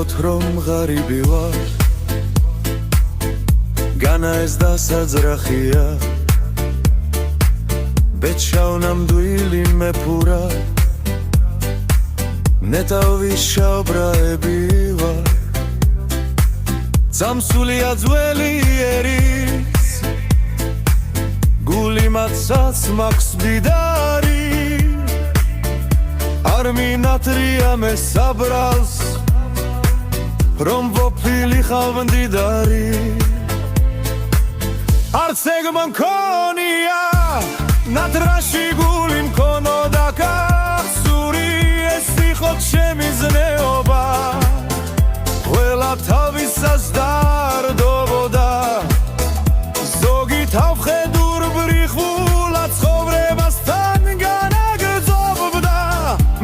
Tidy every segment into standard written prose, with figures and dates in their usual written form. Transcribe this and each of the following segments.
ვეღოთ რომ ღარიბი ვარ განა ეს დასაძრახია ბეჩაო ნამდვილი მეფურა ნეტავის შაუბრაები ვარ სამსულია ძველი ერის გული მაცაც მაქვს მდიდარი არ მინატრია მე საბრალს რომ ვოფილი ხავ მდიდარი არც ეგ მქონია ნადრაში გული მქონოდა კაცური ეს იყო ჩემი ზნეობა ყველა თავისას დარდობოდა ზოგი თავხედურ ბრიხულა ცხოვრებასთან განაგრძობდა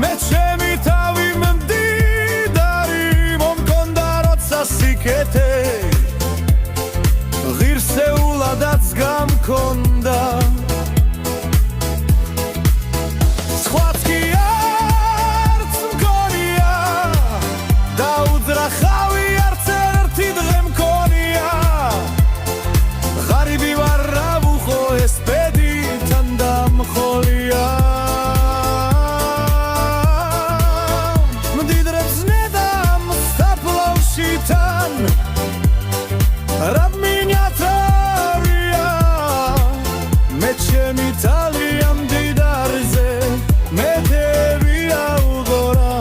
მე ჩემი თავი მდიდარი მომქონდა როცა სიკეთე ღირსეულადაც გამქონდა სხვაც კი არც მგონია დაუძრახავი არც ერთი დღე მქონია ღარიბი ვარ რა ვუხო ეს ბედითან დამხოლია მდიდრებს ნედამ საფლავში თან რა მინატრია მე ჩემი თალია მდიდარზე მეტევია უღორა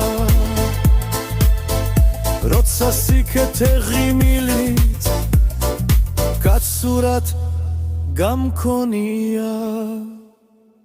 როცა სიკეთე ღიმილით კაცურად გამქონია